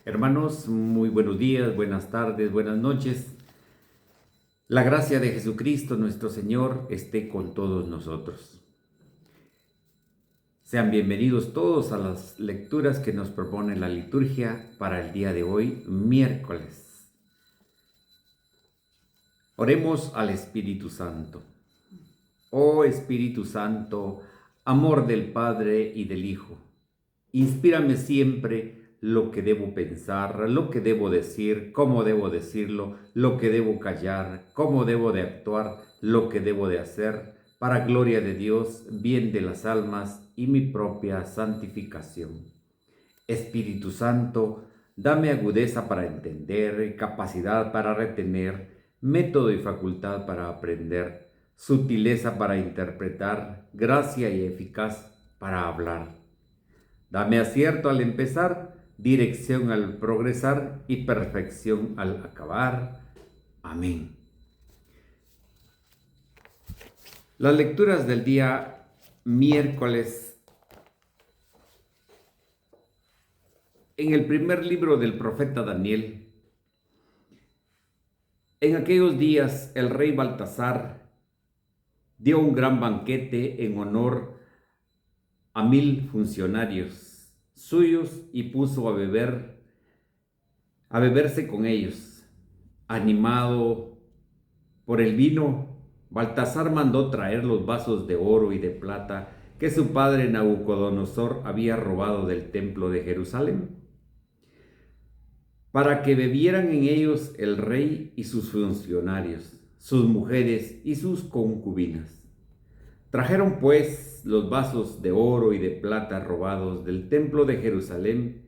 Hermanos, muy buenos días, buenas tardes, buenas noches. La gracia de Jesucristo nuestro Señor esté con todos nosotros. Sean bienvenidos todos a las lecturas que nos propone la liturgia para el día de hoy, miércoles. Oremos al Espíritu Santo. Oh Espíritu Santo, amor del Padre y del Hijo, inspírame siempre lo que debo pensar, lo que debo decir, cómo debo decirlo, lo que debo callar, cómo debo de actuar, lo que debo de hacer, para gloria de Dios, bien de las almas y mi propia santificación. Espíritu Santo, dame agudeza para entender, capacidad para retener, método y facultad para aprender, sutileza para interpretar, gracia y eficaz para hablar. Dame acierto al empezar, dirección al progresar y perfección al acabar. Amén. Las lecturas del día miércoles en el primer libro del profeta Daniel. En aquellos días el rey Baltasar dio un gran banquete en honor a 1000 funcionarios suyos y puso a beberse con ellos. Animado por el vino, Baltasar mandó traer los vasos de oro y de plata que su padre Nabucodonosor había robado del templo de Jerusalén, para que bebieran en ellos el rey y sus funcionarios, sus mujeres y sus concubinas. Trajeron pues los vasos de oro y de plata robados del templo de Jerusalén,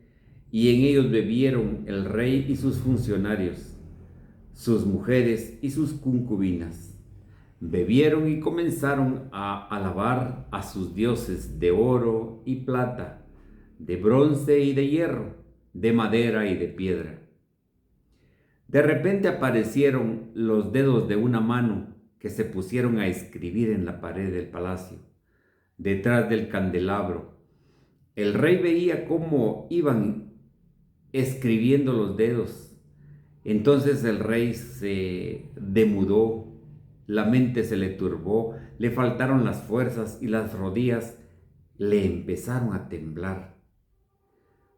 y en ellos bebieron el rey y sus funcionarios, sus mujeres y sus concubinas. Bebieron y comenzaron a alabar a sus dioses de oro y plata, de bronce y de hierro, de madera y de piedra. De repente aparecieron los dedos de una mano que se pusieron a escribir en la pared del palacio, detrás del candelabro. El rey veía cómo iban escribiendo los dedos. Entonces el rey se demudó, la mente se le turbó, le faltaron las fuerzas y las rodillas le empezaron a temblar.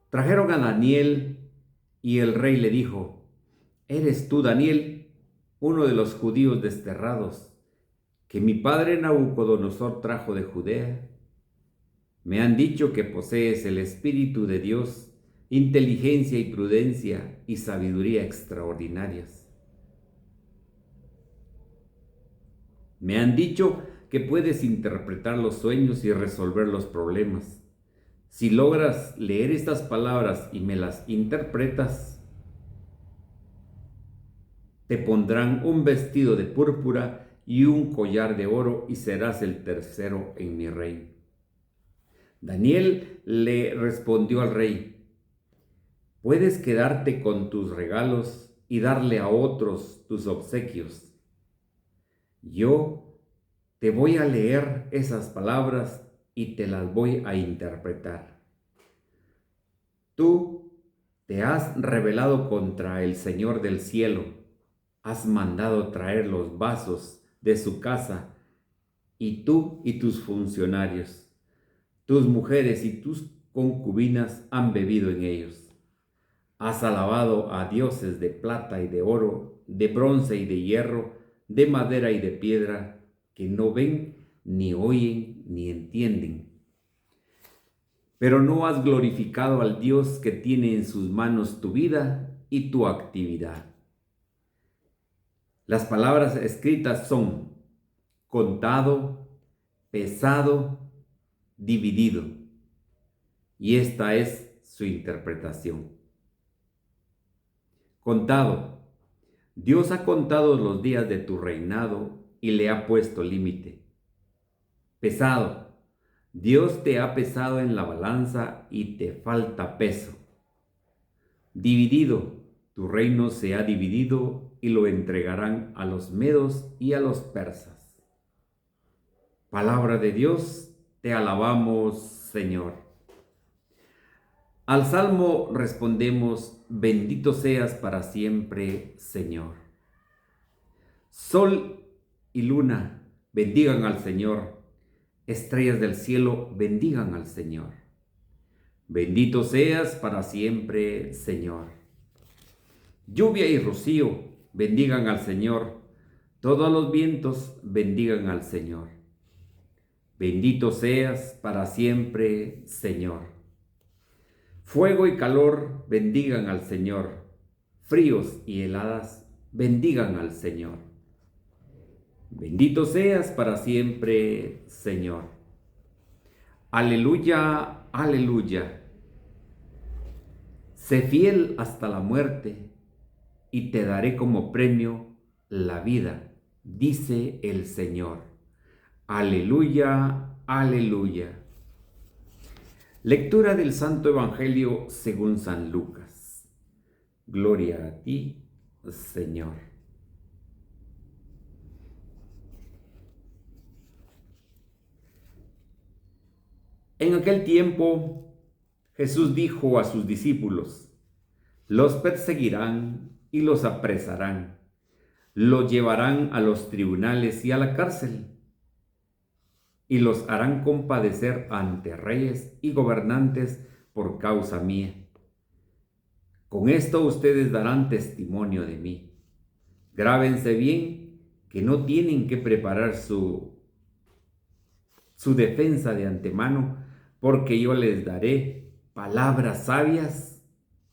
Trajeron a Daniel y el rey le dijo: ¿Eres tú, Daniel, uno de los judíos desterrados, que mi padre Nabucodonosor trajo de Judea? Me han dicho que posees el Espíritu de Dios, inteligencia y prudencia y sabiduría extraordinarias. Me han dicho que puedes interpretar los sueños y resolver los problemas. Si logras leer estas palabras y me las interpretas, te pondrán un vestido de púrpura y un collar de oro y serás el tercero en mi reino. Daniel le respondió al rey: puedes quedarte con tus regalos y darle a otros tus obsequios. Yo te voy a leer esas palabras y te las voy a interpretar. Tú te has rebelado contra el Señor del cielo, has mandado traer los vasos de su casa, y tú y tus funcionarios, tus mujeres y tus concubinas han bebido en ellos. Has alabado a dioses de plata y de oro, de bronce y de hierro, de madera y de piedra, que no ven, ni oyen, ni entienden. Pero no has glorificado al Dios que tiene en sus manos tu vida y tu actividad. Las palabras escritas son contado, pesado, dividido. Y esta es su interpretación. Contado. Dios ha contado los días de tu reinado y le ha puesto límite. Pesado. Dios te ha pesado en la balanza y te falta peso. Dividido. Tu reino se ha dividido y lo entregarán a los medos y a los persas. Palabra de Dios, te alabamos, Señor. Al salmo respondemos: bendito seas para siempre, Señor. Sol y luna bendigan al Señor. Estrellas del cielo bendigan al Señor. Bendito seas para siempre, Señor. Lluvia y rocío bendigan al Señor. Todos los vientos bendigan al Señor. Bendito seas para siempre, Señor. Fuego y calor bendigan al Señor. Fríos y heladas bendigan al Señor. Bendito seas para siempre, Señor. Aleluya, aleluya. Sé fiel hasta la muerte y te daré como premio la vida, dice el Señor. Aleluya, aleluya. Lectura del Santo Evangelio según San Lucas. Gloria a ti, Señor. En aquel tiempo, Jesús dijo a sus discípulos: los perseguirán y los apresarán, los llevarán a los tribunales y a la cárcel, y los harán compadecer ante reyes y gobernantes por causa mía. Con esto ustedes darán testimonio de mí. Grábense bien que no tienen que preparar su defensa de antemano, porque yo les daré palabras sabias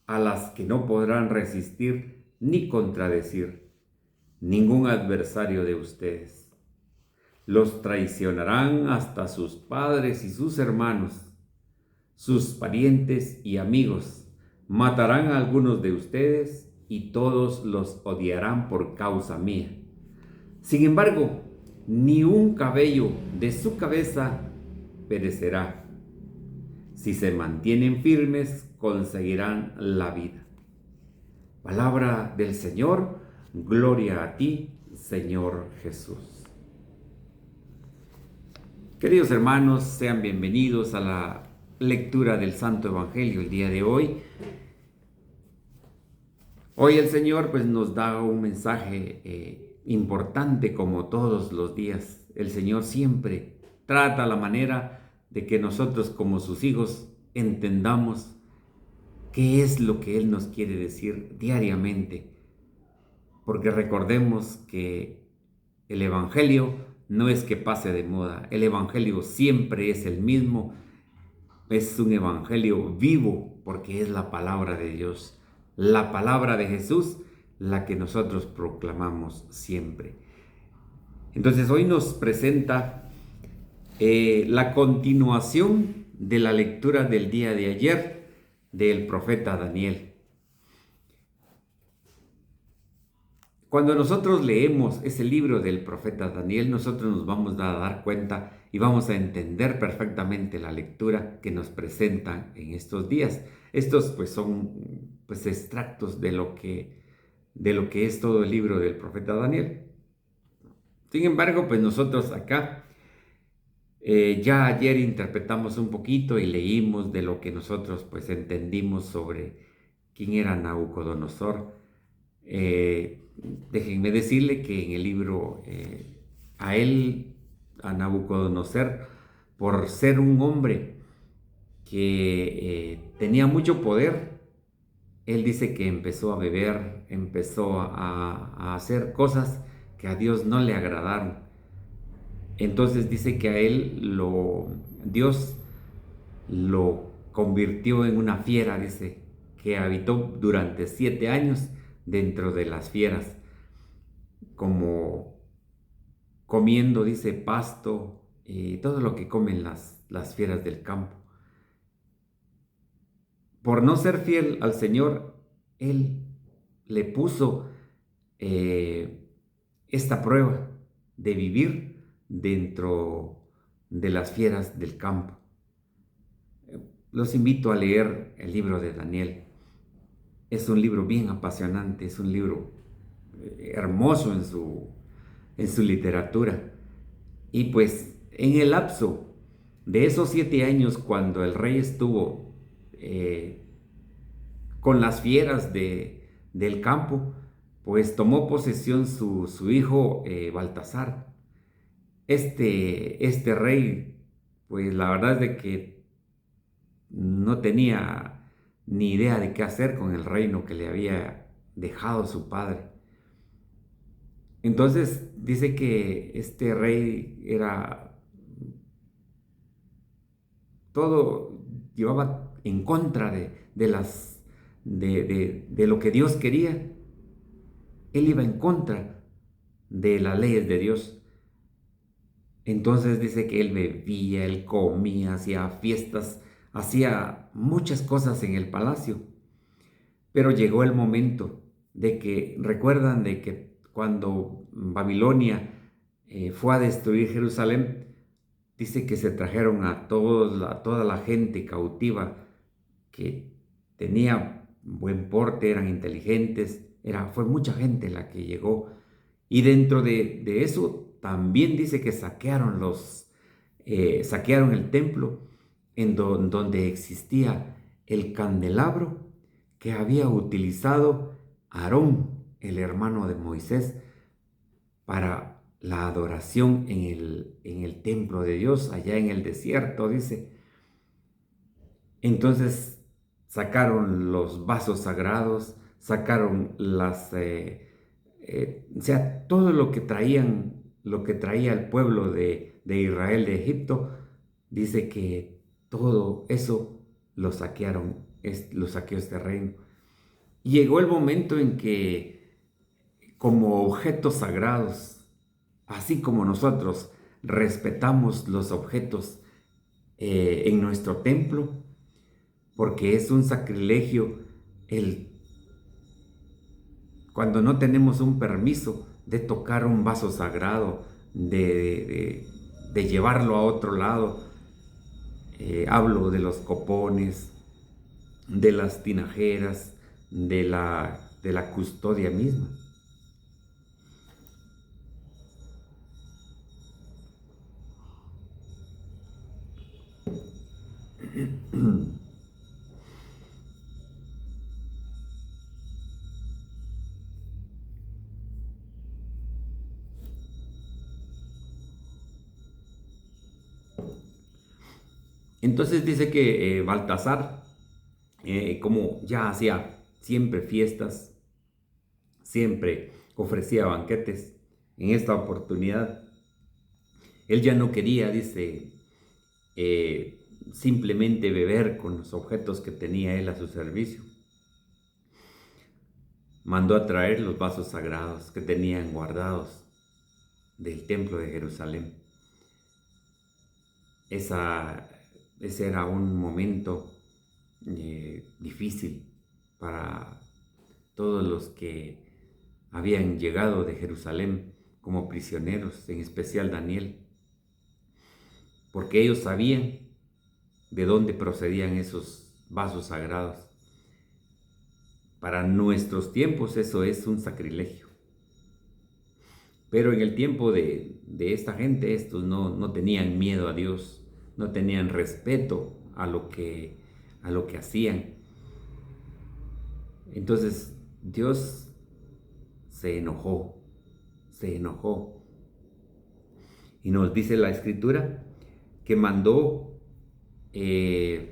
a las que no podrán resistir ni contradecir ningún adversario de ustedes. Los traicionarán hasta sus padres y sus hermanos, sus parientes y amigos. Matarán a algunos de ustedes y todos los odiarán por causa mía. Sin embargo, ni un cabello de su cabeza perecerá. Si se mantienen firmes, conseguirán la vida. Palabra del Señor, gloria a ti, Señor Jesús. Queridos hermanos, sean bienvenidos a la lectura del Santo Evangelio el día de hoy. Hoy el Señor nos da un mensaje importante como todos los días. El Señor siempre trata la manera de que nosotros como sus hijos entendamos qué es lo que Él nos quiere decir diariamente. Porque recordemos que el Evangelio no es que pase de moda. El Evangelio siempre es el mismo. Es un Evangelio vivo porque es la palabra de Dios. La palabra de Jesús, la que nosotros proclamamos siempre. Entonces hoy nos presenta la continuación de la lectura del día de ayer del profeta Daniel. Cuando nosotros leemos ese libro del profeta Daniel, nosotros nos vamos a dar cuenta y vamos a entender perfectamente la lectura que nos presentan en estos días. Estos son extractos de lo que es todo el libro del profeta Daniel. Sin embargo, nosotros acá ya ayer interpretamos un poquito y leímos de lo que nosotros entendimos sobre quién era Nabucodonosor. Déjenme decirle que en el libro a Nabucodonosor, por ser un hombre que tenía mucho poder, él dice que empezó a beber, empezó a hacer cosas que a Dios no le agradaron. Entonces dice que a él Dios lo convirtió en una fiera, dice, que habitó durante 7 años dentro de las fieras, como comiendo, dice, pasto y todo lo que comen las fieras del campo. Por no ser fiel al Señor, Él le puso esta prueba de vivir dentro de las fieras del campo. Los invito a leer el libro de Daniel. Es un libro bien apasionante, es un libro hermoso en su literatura. Y en el lapso de esos 7 años, cuando el rey estuvo con las fieras del campo, pues tomó posesión su hijo Baltasar. Este rey, pues la verdad es de que no tenía ni idea de qué hacer con el reino que le había dejado su padre. Entonces dice que este rey era todo, llevaba en contra de lo que Dios quería. Él iba en contra de las leyes de Dios. Entonces dice que él bebía, él comía, hacía fiestas, hacía muchas cosas en el palacio. Pero llegó el momento de que, recuerdan de que cuando Babilonia fue a destruir Jerusalén, dice que se trajeron a toda la gente cautiva que tenía buen porte, eran inteligentes, fue mucha gente la que llegó. Y dentro de eso también dice que saquearon el templo donde existía el candelabro que había utilizado Aarón, el hermano de Moisés, para la adoración en el templo de Dios, allá en el desierto, dice. Entonces sacaron los vasos sagrados, sacaron o sea, todo lo que traía el pueblo de Israel de Egipto, dice que todo eso lo saquearon, lo saqueó este reino. Y llegó el momento en que, como objetos sagrados, así como nosotros respetamos los objetos en nuestro templo, porque es un sacrilegio el cuando no tenemos un permiso de tocar un vaso sagrado, de llevarlo a otro lado. Hablo de los copones, de las tinajeras, de la custodia misma. Entonces dice que Baltasar, como ya hacía siempre fiestas, siempre ofrecía banquetes, en esta oportunidad él ya no quería, dice, simplemente beber con los objetos que tenía él a su servicio. Mandó a traer los vasos sagrados que tenían guardados del templo de Jerusalén. Ese era un momento difícil para todos los que habían llegado de Jerusalén como prisioneros, en especial Daniel, porque ellos sabían de dónde procedían esos vasos sagrados. Para nuestros tiempos eso es un sacrilegio. Pero en el tiempo de esta gente, estos no tenían miedo a Dios, no tenían respeto a lo que hacían. Entonces Dios se enojó. Y nos dice la Escritura que mandó el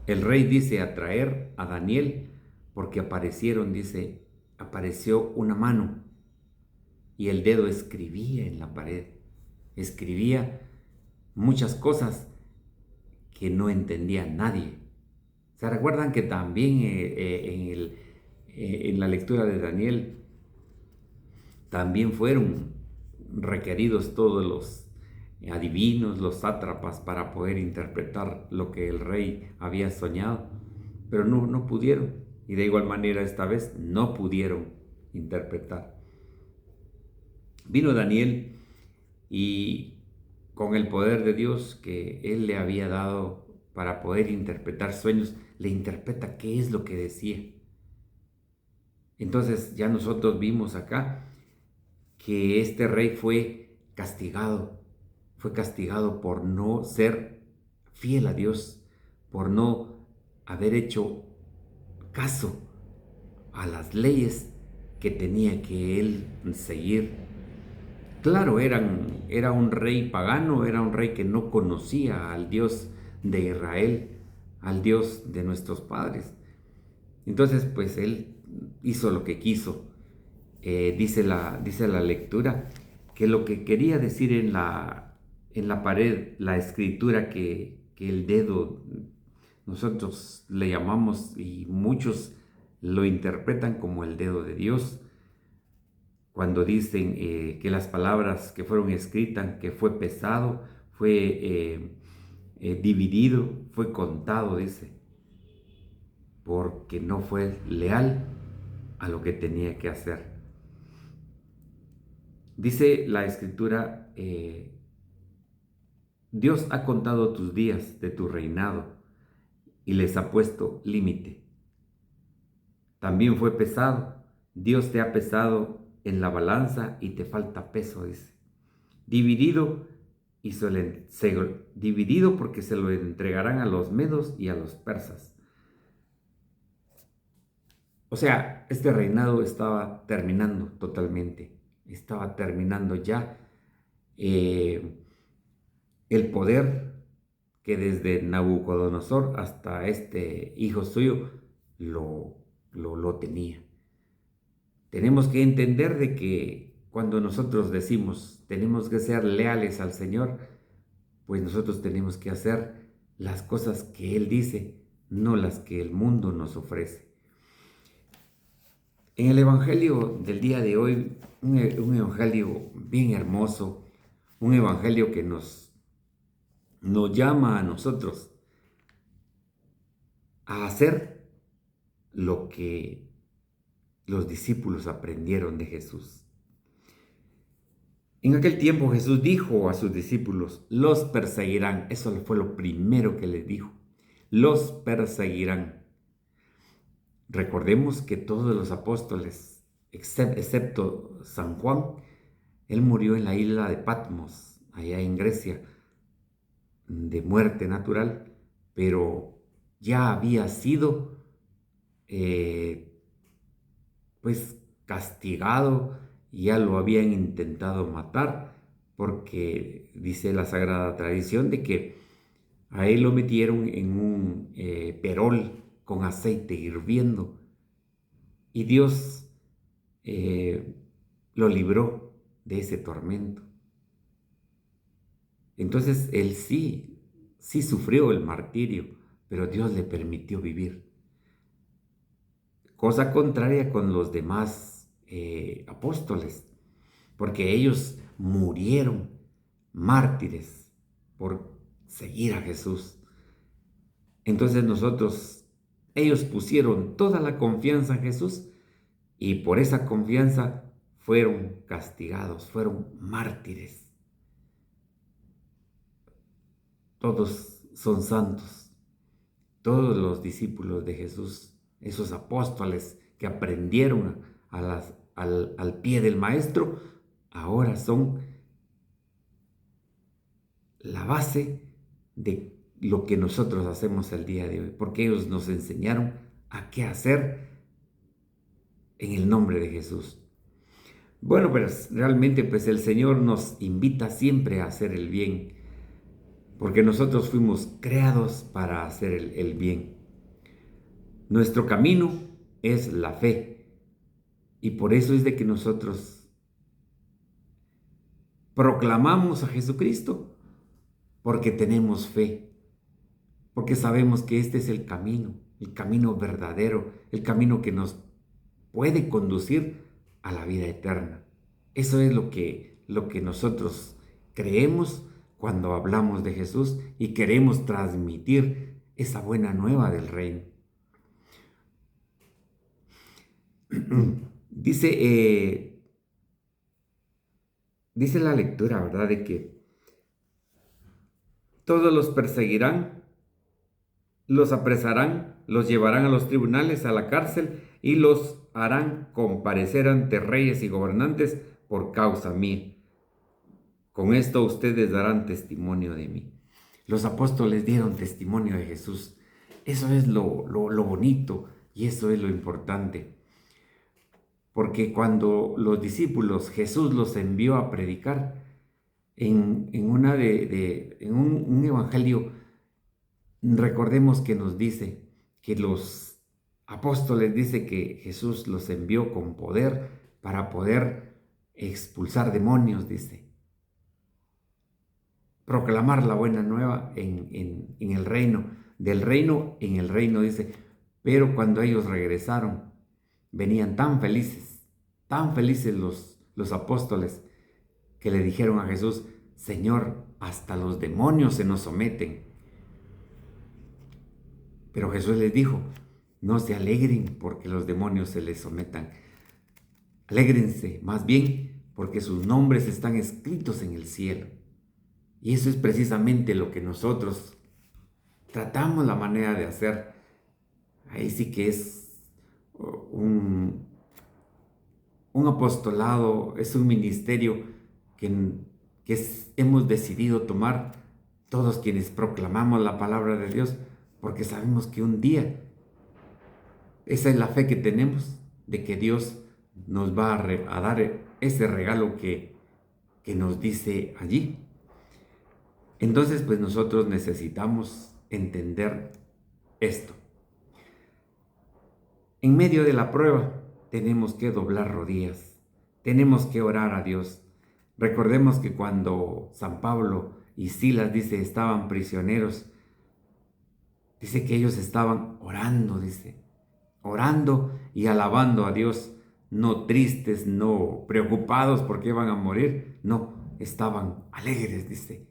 rey, dice, a traer a Daniel, porque apareció una mano y el dedo escribía en la pared, escribía muchas cosas que no entendía nadie. ¿Se recuerdan que también en la lectura de Daniel también fueron requeridos todos los adivinos, los sátrapas, para poder interpretar lo que el rey había soñado? Pero no pudieron. Y de igual manera esta vez no pudieron interpretar. Vino Daniel y con el poder de Dios que él le había dado para poder interpretar sueños, le interpreta qué es lo que decía. Entonces ya nosotros vimos acá que este rey fue castigado por no ser fiel a Dios, por no haber hecho caso a las leyes que tenía que él seguir. Claro, era un rey pagano, era un rey que no conocía al Dios de Israel, al Dios de nuestros padres. Entonces, pues él hizo lo que quiso. Dice la lectura que lo que quería decir en la pared, la escritura que el dedo, nosotros le llamamos y muchos lo interpretan como el dedo de Dios, cuando dicen que las palabras que fueron escritas, que fue pesado, fue dividido, fue contado, dice, porque no fue leal a lo que tenía que hacer. Dice la escritura, Dios ha contado tus días de tu reinado y les ha puesto límite. También fue pesado. Dios te ha pesado en la balanza y te falta peso, dice. Dividido, dividido porque se lo entregarán a los medos y a los persas. O sea, este reinado estaba terminando totalmente. Estaba terminando ya el poder que desde Nabucodonosor hasta este hijo suyo lo tenía. Tenemos que entender de que cuando nosotros decimos tenemos que ser leales al Señor, pues nosotros tenemos que hacer las cosas que Él dice, no las que el mundo nos ofrece. En el Evangelio del día de hoy, un Evangelio bien hermoso, un Evangelio que nos llama a nosotros a hacer lo que los discípulos aprendieron de Jesús. En aquel tiempo Jesús dijo a sus discípulos, los perseguirán. Eso fue lo primero que les dijo. Los perseguirán. Recordemos que todos los apóstoles, excepto San Juan, él murió en la isla de Patmos, allá en Grecia, de muerte natural, pero ya había sido pues castigado, ya lo habían intentado matar, porque dice la sagrada tradición de que a él lo metieron en un perol con aceite hirviendo y Dios lo libró de ese tormento. Entonces él sí sufrió el martirio, pero Dios le permitió vivir. Cosa contraria con los demás apóstoles, porque ellos murieron mártires por seguir a Jesús. Entonces ellos pusieron toda la confianza en Jesús y por esa confianza fueron castigados, fueron mártires. Todos son santos, todos los discípulos de Jesús, esos apóstoles que aprendieron al pie del maestro, ahora son la base de lo que nosotros hacemos el día de hoy, porque ellos nos enseñaron a qué hacer en el nombre de Jesús. Bueno, pero realmente pues el Señor nos invita siempre a hacer el bien, porque nosotros fuimos creados para hacer el bien. Nuestro camino es la fe, y por eso es de que nosotros proclamamos a Jesucristo, porque tenemos fe, porque sabemos que este es el camino verdadero, el camino que nos puede conducir a la vida eterna. Eso es lo que nosotros creemos cuando hablamos de Jesús y queremos transmitir esa buena nueva del reino. Dice la lectura, ¿verdad?, de que todos los perseguirán, los apresarán, los llevarán a los tribunales, a la cárcel y los harán comparecer ante reyes y gobernantes por causa mía. Con esto ustedes darán testimonio de mí. Los apóstoles dieron testimonio de Jesús. Eso es lo bonito y eso es lo importante. Porque cuando los discípulos, Jesús los envió a predicar, en un evangelio, recordemos que nos dice que los apóstoles dice que Jesús los envió con poder para poder expulsar demonios, dice. Proclamar la buena nueva en el reino, del reino en el reino, dice. Pero cuando ellos regresaron, venían tan felices los apóstoles, que le dijeron a Jesús: Señor, hasta los demonios se nos someten. Pero Jesús les dijo: no se alegren porque los demonios se les sometan. Alégrense más bien porque sus nombres están escritos en el cielo. Y eso es precisamente lo que nosotros tratamos la manera de hacer. Ahí sí que es un apostolado, es un ministerio que hemos decidido tomar todos quienes proclamamos la palabra de Dios, porque sabemos que un día, esa es la fe que tenemos, de que Dios nos va a dar ese regalo que nos dice allí. Entonces, pues nosotros necesitamos entender esto. En medio de la prueba tenemos que doblar rodillas, tenemos que orar a Dios. Recordemos que cuando San Pablo y Silas, dice, estaban prisioneros, dice que ellos estaban orando, dice, orando y alabando a Dios, no tristes, no preocupados porque iban a morir, no, estaban alegres, dice.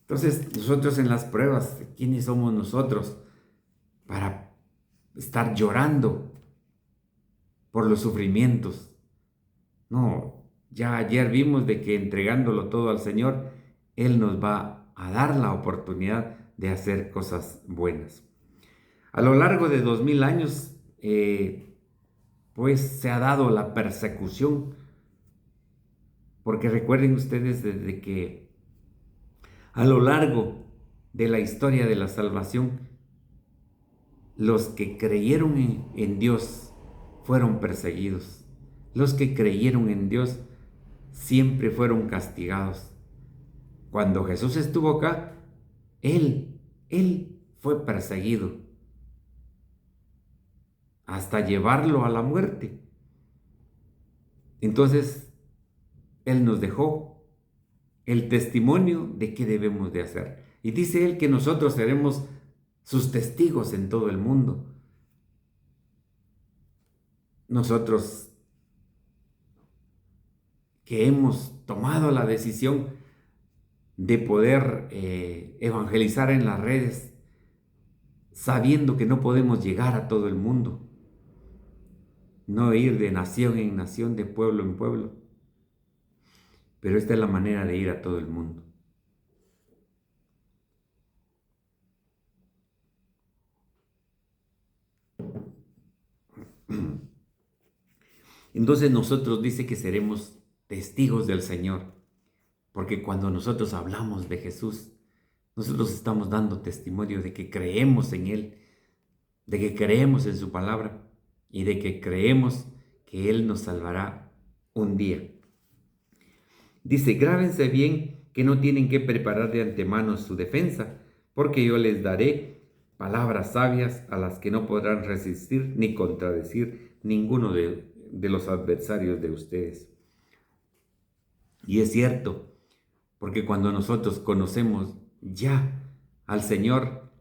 Entonces, nosotros en las pruebas, ¿quiénes somos nosotros para estar llorando por los sufrimientos? No, ya ayer vimos de que entregándolo todo al Señor, Él nos va a dar la oportunidad de hacer cosas buenas. A lo largo de 2000 años, pues se ha dado la persecución, porque recuerden ustedes desde que a lo largo de la historia de la salvación, los que creyeron en Dios fueron perseguidos. Los que creyeron en Dios siempre fueron castigados. Cuando Jesús estuvo acá, Él fue perseguido hasta llevarlo a la muerte. Entonces, Él nos dejó el testimonio de qué debemos de hacer. Y dice Él que nosotros seremos sus testigos en todo el mundo. Nosotros que hemos tomado la decisión de poder evangelizar en las redes, sabiendo que no podemos llegar a todo el mundo, no ir de nación en nación, de pueblo en pueblo, pero esta es la manera de ir a todo el mundo. Entonces nosotros dice que seremos testigos del Señor, porque cuando nosotros hablamos de Jesús, nosotros estamos dando testimonio de que creemos en Él, de que creemos en su palabra y de que creemos que Él nos salvará un día. Dice, grábense bien que no tienen que preparar de antemano su defensa, porque yo les daré palabras sabias a las que no podrán resistir ni contradecir ninguno de los adversarios de ustedes. Y es cierto, porque cuando nosotros conocemos ya al Señor,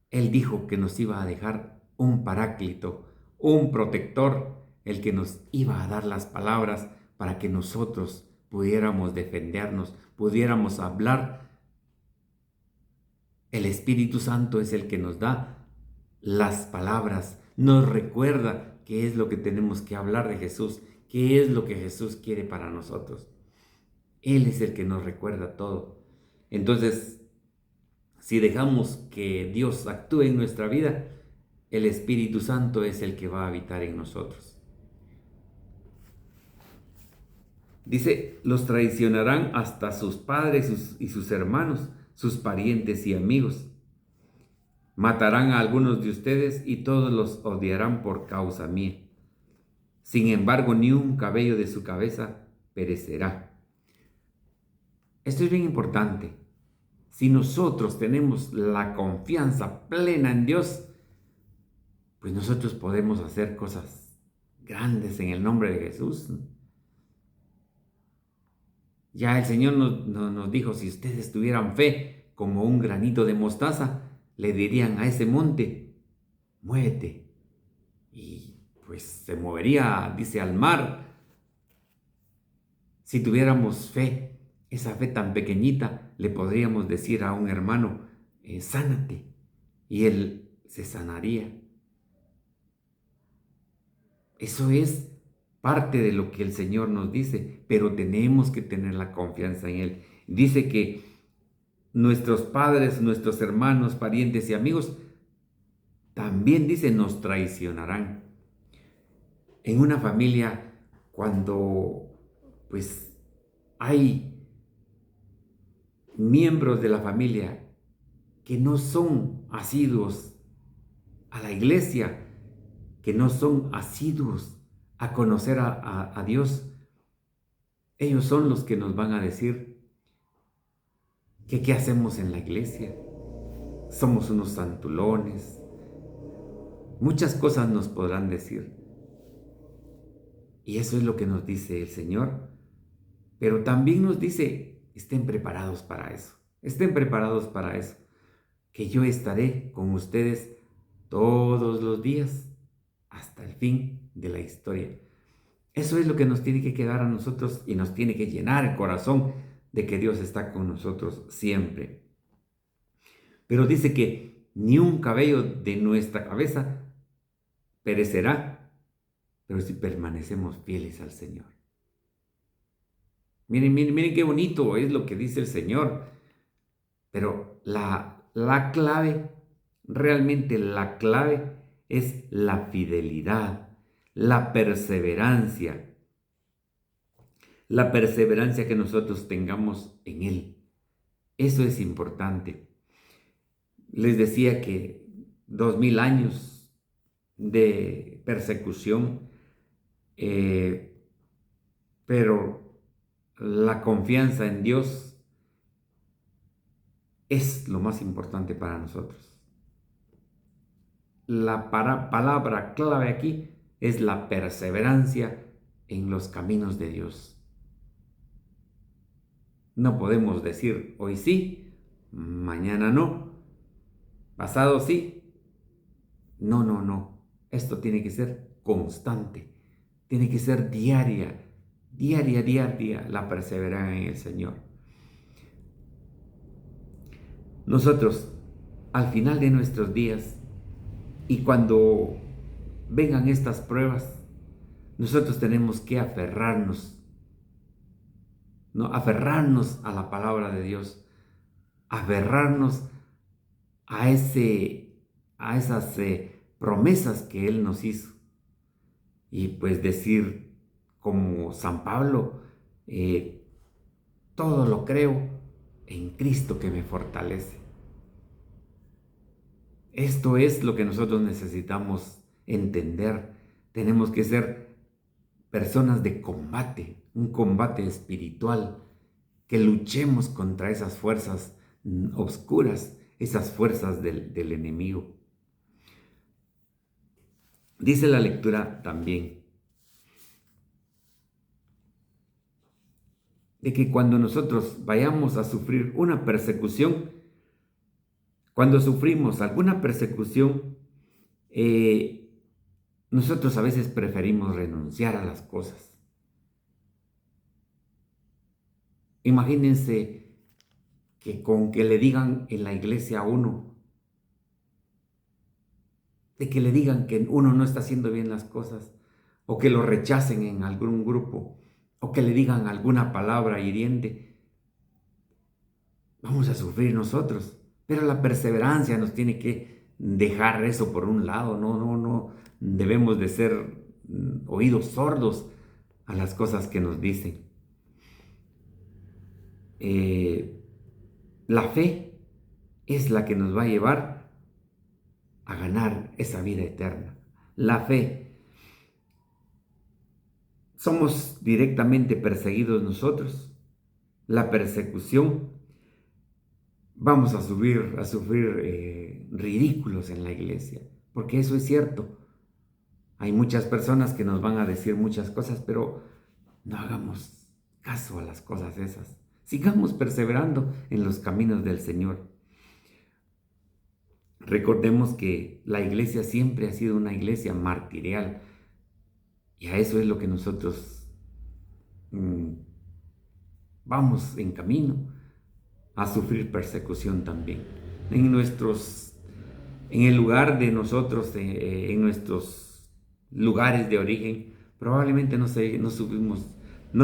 Él dijo que nos iba a dejar un paráclito, un protector, el que nos iba a dar las palabras para que nosotros pudiéramos defendernos, pudiéramos hablar. El Espíritu Santo es el que nos da las palabras, nos recuerda qué es lo que tenemos que hablar de Jesús, qué es lo que Jesús quiere para nosotros. Él es el que nos recuerda todo. Entonces, si dejamos que Dios actúe en nuestra vida, el Espíritu Santo es el que va a habitar en nosotros. Dice, los traicionarán hasta sus padres y sus hermanos, sus parientes y amigos. Matarán a algunos de ustedes y todos los odiarán por causa mía. Sin embargo, ni un cabello de su cabeza perecerá. Esto es bien importante. Si nosotros tenemos la confianza plena en Dios, pues nosotros podemos hacer cosas grandes en el nombre de Jesús. Ya el Señor nos dijo, si ustedes tuvieran fe como un granito de mostaza, le dirían a ese monte, muévete. Y pues se movería, dice, al mar. Si tuviéramos fe, esa fe tan pequeñita, le podríamos decir a un hermano, sánate, y él se sanaría. Eso es parte de lo que el Señor nos dice, pero tenemos que tener la confianza en Él. Dice que nuestros padres, nuestros hermanos, parientes y amigos, también dice, nos traicionarán. En una familia, cuando pues hay miembros de la familia que no son asiduos a la iglesia, que no son asiduos a conocer a Dios, ellos son los que nos van a decir que qué hacemos en la iglesia. Somos unos santulones. Muchas cosas nos podrán decir. Y eso es lo que nos dice el Señor. Pero también nos dice, estén preparados para eso. Estén preparados para eso. Que yo estaré con ustedes todos los días hasta el fin de la historia. Eso es lo que nos tiene que quedar a nosotros y nos tiene que llenar el corazón de que Dios está con nosotros siempre. Pero dice que ni un cabello de nuestra cabeza perecerá, pero si permanecemos fieles al Señor. Miren, miren, miren qué bonito es lo que dice el Señor. Pero la clave, realmente la clave es la fidelidad, la perseverancia que nosotros tengamos en Él. Eso es importante. Les decía que 2000 años de persecución, pero la confianza en Dios es lo más importante para nosotros. La palabra clave aquí es la perseverancia en los caminos de Dios. No podemos decir hoy sí, mañana no, pasado sí. No, no, no. Esto tiene que ser constante, tiene que ser diaria la perseverancia en el Señor. Nosotros, al final de nuestros días, y cuando vengan estas pruebas, nosotros tenemos que aferrarnos, ¿no? Aferrarnos a la palabra de Dios, aferrarnos a esas promesas que Él nos hizo. Y pues decir, como San Pablo, todo lo creo en Cristo que me fortalece. Esto es lo que nosotros necesitamos entender. Tenemos que ser personas de combate, un combate espiritual, que luchemos contra esas fuerzas oscuras, esas fuerzas del enemigo. Dice la lectura también de que cuando nosotros vayamos a sufrir una persecución, cuando sufrimos alguna persecución, nosotros a veces preferimos renunciar a las cosas. Imagínense que con que le digan en la iglesia a uno, de que le digan que uno no está haciendo bien las cosas, o que lo rechacen en algún grupo, o que le digan alguna palabra hiriente, vamos a sufrir nosotros. Pero la perseverancia nos tiene que dejar eso por un lado. No debemos de ser oídos sordos a las cosas que nos dicen. La fe es la que nos va a llevar a ganar esa vida eterna. La fe. Somos directamente perseguidos nosotros. La persecución, vamos a sufrir ridículos en la iglesia, porque eso es cierto. Hay muchas personas que nos van a decir muchas cosas, pero no hagamos caso a las cosas esas. Sigamos perseverando en los caminos del Señor. Recordemos que la iglesia siempre ha sido una iglesia martirial, y a eso es lo que nosotros vamos en camino, a sufrir persecución también. En el lugar de nosotros, en nuestros lugares de origen, probablemente no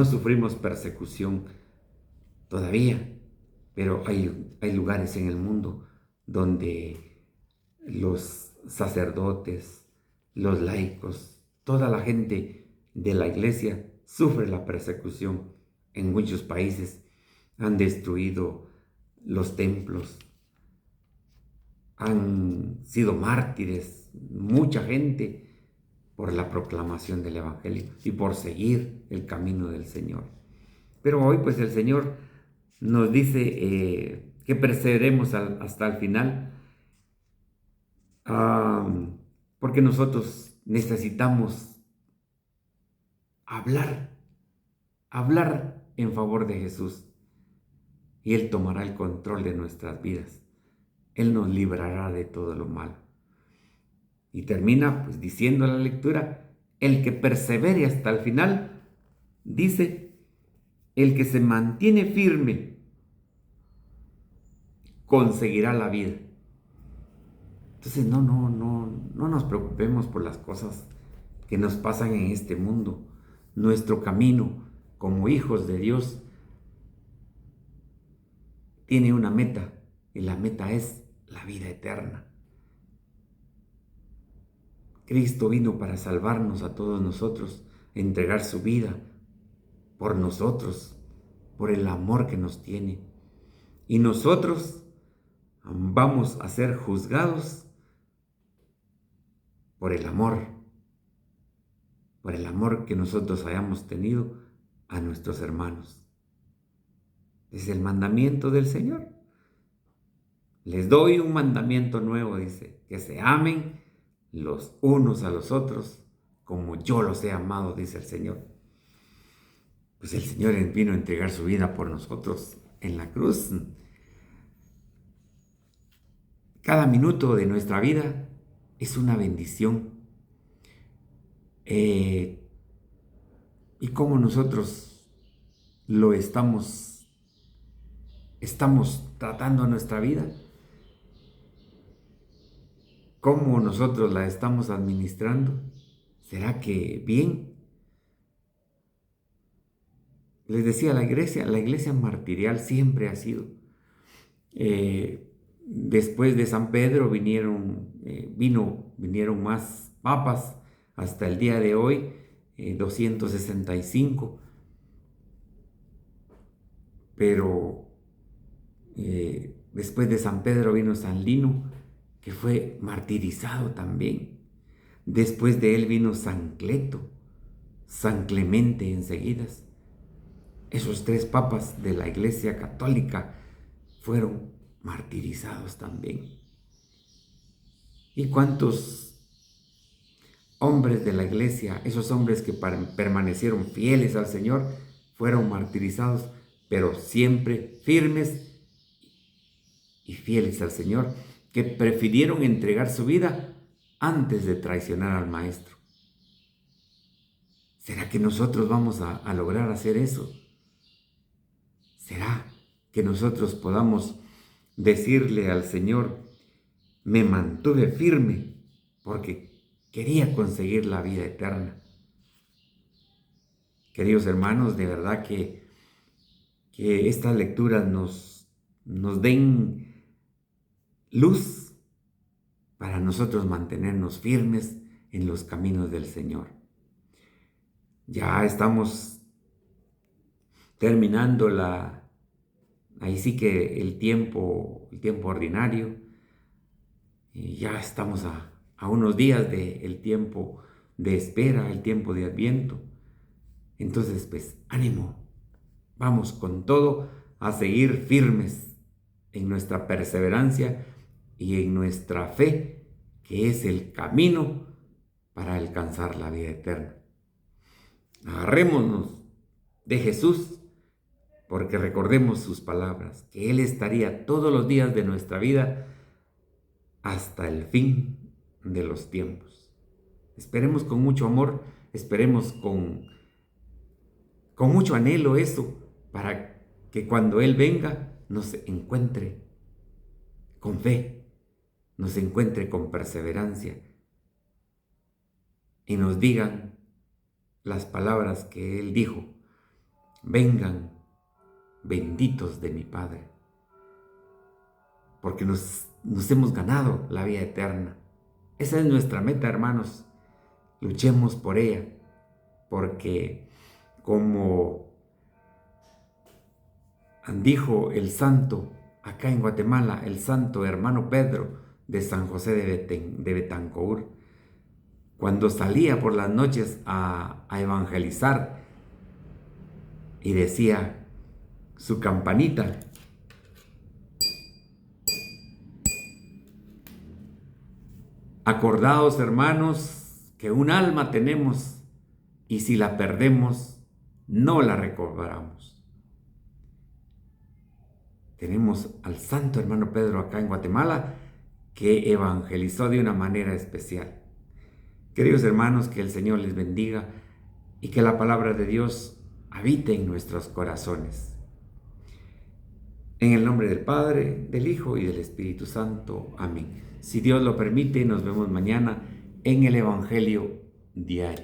sufrimos persecución todavía, pero hay lugares en el mundo donde los sacerdotes, los laicos, toda la gente de la iglesia sufre la persecución. En muchos países han destruido los templos, han sido mártires mucha gente por la proclamación del Evangelio y por seguir el camino del Señor. Pero hoy pues el Señor nos dice que perseveremos hasta el final, porque nosotros necesitamos hablar en favor de Jesús, y Él tomará el control de nuestras vidas. Él nos librará de todo lo malo. Y termina pues diciendo la lectura: el que persevere hasta el final, dice, el que se mantiene firme, conseguirá la vida. Entonces no nos preocupemos por las cosas que nos pasan en este mundo. Nuestro camino como hijos de Dios tiene una meta, y la meta es la vida eterna. Cristo vino para salvarnos a todos nosotros, entregar su vida por nosotros, por el amor que nos tiene. Y nosotros vamos a ser juzgados por el amor que nosotros hayamos tenido a nuestros hermanos. Es el mandamiento del Señor. Les doy un mandamiento nuevo, dice, que se amen los unos a los otros como yo los he amado, dice el Señor. Pues el Señor vino a entregar su vida por nosotros en la cruz. Cada minuto de nuestra vida es una bendición. Y cómo nosotros lo estamos tratando nuestra vida, cómo nosotros la estamos administrando. ¿Será que bien? Les decía, la iglesia martirial siempre ha sido. Después de San Pedro vinieron más papas hasta el día de hoy, 265. Pero después de San Pedro vino San Lino, que fue martirizado también. Después de él vino San Cleto, San Clemente enseguida. Esos tres papas de la Iglesia Católica fueron martirizados también. ¿Y cuántos hombres de la Iglesia, esos hombres que permanecieron fieles al Señor, fueron martirizados, pero siempre firmes y fieles al Señor, que prefirieron entregar su vida antes de traicionar al Maestro? ¿Será que nosotros vamos a lograr hacer eso? ¿Será que nosotros podamos decirle al Señor: me mantuve firme porque quería conseguir la vida eterna? Queridos hermanos, de verdad que estas lecturas nos den luz para nosotros mantenernos firmes en los caminos del Señor. Ya estamos terminando ahí sí que el tiempo ordinario. Y ya estamos a unos días del tiempo de espera, el tiempo de Adviento. Entonces, pues, ánimo. Vamos con todo a seguir firmes en nuestra perseverancia y en nuestra fe, que es el camino para alcanzar la vida eterna. Agarrémonos de Jesús, porque recordemos sus palabras, que Él estaría todos los días de nuestra vida hasta el fin de los tiempos. Esperemos con mucho amor, esperemos con mucho anhelo eso, para que cuando Él venga nos encuentre con fe, nos encuentre con perseverancia y nos digan las palabras que Él dijo: vengan benditos de mi Padre, porque nos hemos ganado la vida eterna. Esa es nuestra meta, hermanos. Luchemos por ella, porque como dijo el santo acá en Guatemala, el santo hermano Pedro de San José de Betancourt, cuando salía por las noches a evangelizar y decía su campanita: acordaos, hermanos, que un alma tenemos, y si la perdemos, no la recobramos. Tenemos al santo hermano Pedro acá en Guatemala, que evangelizó de una manera especial. Queridos hermanos, que el Señor les bendiga y que la palabra de Dios habite en nuestros corazones. En el nombre del Padre, del Hijo y del Espíritu Santo. Amén. Si Dios lo permite, nos vemos mañana en el Evangelio Diario.